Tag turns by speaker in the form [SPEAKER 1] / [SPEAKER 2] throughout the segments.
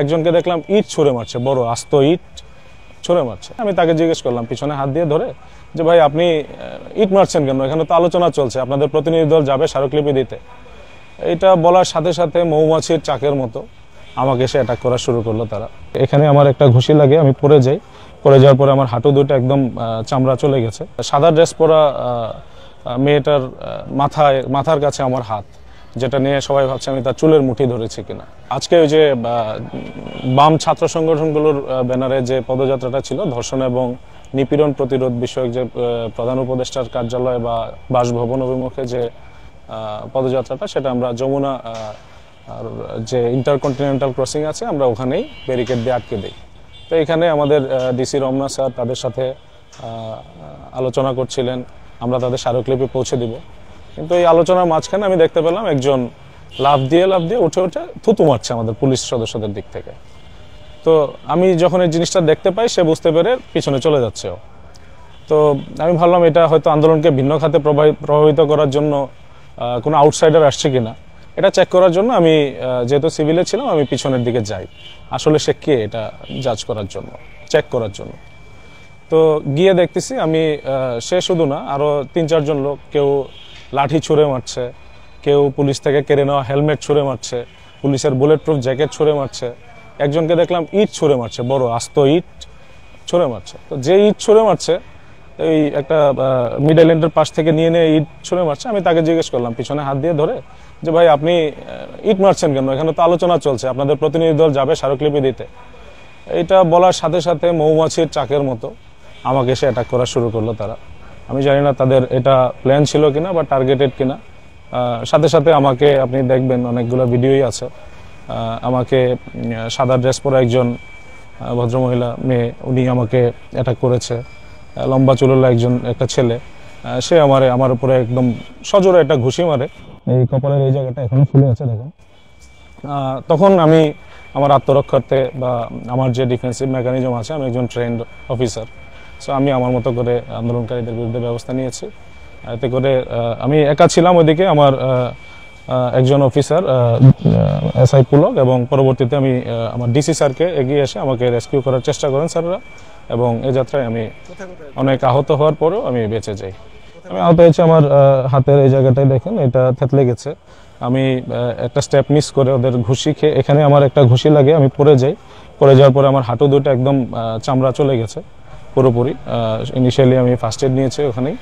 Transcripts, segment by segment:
[SPEAKER 1] একজনকে দেখলাম ইট ছুঁড়ে মারছে, বড় আস্ত ইট ছুঁড়ে মারছে। আমি তাকে জিজ্ঞেস করলাম পিছনে হাত দিয়ে ধরে যে ভাই আপনি ইট মারছেন কেন, এখানে তো আলোচনা চলছে, আপনাদের প্রতিনিধি দল যাবে স্মারকলিপি দিতে। এটা বলার সাথে সাথে মৌমাছির চাকের মতো আমাকে এসে অ্যাটাক করা শুরু করলো তারা। এখানে আমার একটা ঘুষি লাগে, আমি পড়ে যাই। পড়ে যাওয়ার পরে আমার হাঁটু দুটো একদম চামড়া চলে গেছে। সাদা ড্রেস পরা মেয়েটার মাথার কাছে আমার হাত, যেটা নিয়ে সবাই ভাবছে আমি তার চুলের মুঠি ধরেছি কিনা। আজকে ওই যে বাম ছাত্র সংগঠনগুলোর ব্যানারে যে পদযাত্রাটা ছিল, ধর্ষণ এবং নিপীড়ন প্রতিরোধ বিষয়ক যে প্রধান উপদেষ্টার কার্যালয় বা বাসভবন অভিমুখে যে পদযাত্রাটা, সেটা আমরা যমুনা আর যে ইন্টারকন্টিনেন্টাল ক্রসিং আছে আমরা ওখানেই ব্যারিকেড দিয়ে আটকে দিই। তো এখানে আমাদের ডিসি রমনা স্যার তাদের সাথে আলোচনা করছিলেন, আমরা তাদের স্মারকলিপি পৌঁছে দিব। কিন্তু এই আলোচনার মাঝখানে আমি দেখতে পেলাম একজন লাফ দিয়ে উঠে থুতু মারছে আমাদের পুলিশ সদস্যদের দিক থেকে। তো আমি যখন এই জিনিসটা দেখতে পাই, সে বুঝতে পেরে পিছনে চলে যাচ্ছে। তো আমি ভাবলাম এটা হয়তো আন্দোলনকে ভিন্ন খাতে প্রভাবিত করার জন্য কোনো আউটসাইডার আসছে কিনা, এটা চেক করার জন্য আমি যেহেতু সিভিলে ছিলাম আমি পিছনের দিকে যাই, আসলে সে কে এটা জাজ করার জন্য, চেক করার জন্য। তো গিয়ে দেখতেছি আমি সে শুধু না, আরও ৩-৪ জন লোক, কেউ লাঠি ছুঁড়ে মারছে, কেউ পুলিশ থেকে কেড়ে নেওয়া হেলমেট ছুঁড়ে মারছে, পুলিশের বুলেট প্রুফ জ্যাকেট ছুঁড়ে মারছে। একজনকে দেখলাম ইট ছুঁড়ে মারছে, বড় আস্ত ইট ছুঁড়ে মারছে। তো যে ইট ছুঁড়ে মারছে, এই একটা মিডল এন্ডের পাশ থেকে নিয়ে ইট ছুঁড়ে মারছে। আমি তাকে জিজ্ঞেস করলাম পিছনে হাত দিয়ে ধরে যে ভাই আপনি ইট মারছেন কেন, এখানে তো আলোচনা চলছে, আপনাদের প্রতিনিধি দল যাবে স্মারকলিপি দিতে। এটা বলার সাথে সাথে মৌমাছির চাকের মতো আমাকে এসে অ্যাটাক করা শুরু করলো তারা। আমি জানি না তাদের এটা প্ল্যান ছিল কিনা বা টার্গেটেড কিনা। সাথে সাথে আমাকে আপনি দেখবেন অনেকগুলো ভিডিওই আছে, আমাকে সাদা ড্রেস পরা একজন ভদ্রমহিলা মেয়ে, উনি আমাকে অ্যাটাক করেছে। লম্বা চুলওয়ালা একটা ছেলে, সে আমার উপরে একদম সজোরে একটা ঘুষি মারে, এই কপালের এই জায়গাটা এখনো ফুলে আছে দেখেন। তখন আমি আমার আত্মরক্ষার্থে বা আমার যে ডিফেন্সিভ মেকানিজম আছে, আমি একজন ট্রেন্ড অফিসার, সো আমি আমার মতো করে আন্দোলনকারীদের বিরুদ্ধে ব্যবস্থা নিয়েছি। এতে করে আমি একা ছিলাম ওইদিকে, আমার একজন অফিসার এসআই পুলক, এবং পরবর্তীতে আমি আমার ডিসি স্যারকে এগিয়ে এসে আমাকে রেস্কিউ করার চেষ্টা করেন স্যাররা, এবং এই যাত্রায় আমি অনেক আহত হওয়ার পরেও আমি বেঁচে যাই। আমি আহত হয়েছি আমার হাতের এই জায়গাটায় দেখেন, এটা থেতলে গেছে। আমি একটা স্টেপ মিস করে ওদের ঘুষি খেয়ে, এখানে আমার একটা ঘুষি লাগে, আমি পড়ে যাই। পড়ে যাওয়ার পরে আমার হাঁটু দুটো একদম চামড়া চলে গেছে পুরোপুরি। ইনিশিয়ালি আমি ফার্স্ট এড নিয়েছি ওখানেই,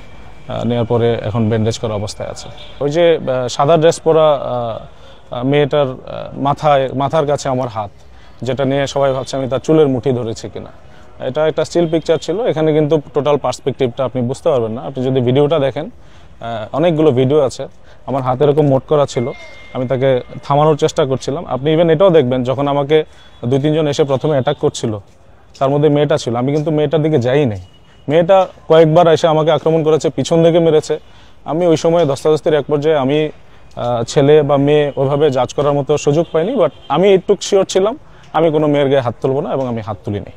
[SPEAKER 1] নেওয়ার পরে এখন ব্যান্ডেজ করা অবস্থায় আছে। ওই যে সাদা ড্রেস পরা মেয়েটার মাথার কাছে আমার হাত, যেটা নিয়ে সবাই ভাবছে আমি তার চুলের মুঠি ধরেছি কিনা। এটা একটা স্টিল পিকচার ছিল, এখানে কিন্তু টোটাল পার্সপেক্টিভটা আপনি বুঝতে পারবেন না। আপনি যদি ভিডিওটা দেখেন, অনেকগুলো ভিডিও আছে, আমার হাতে এরকম মোট করা ছিল, আমি তাকে থামানোর চেষ্টা করছিলাম। আপনি ইভেন এটাও দেখবেন, যখন আমাকে 2-3 জন এসে প্রথমে অ্যাটাক করছিল, তার মধ্যে মেয়েটা ছিল, আমি কিন্তু মেয়েটার দিকে যাই নাই। মেয়েটা কয়েকবার এসে আমাকে আক্রমণ করেছে, পিছন থেকে মেরেছে। আমি ওই সময় ধস্তাধস্তির এক পর্যায়ে আমি ছেলে বা মেয়ে ওইভাবে জাজ করার মতো সুযোগ পাইনি, বাট আমি একটু শিওর ছিলাম আমি কোনো মেয়ের গায়ে হাত তুলব না, এবং আমি হাত তুলিনি।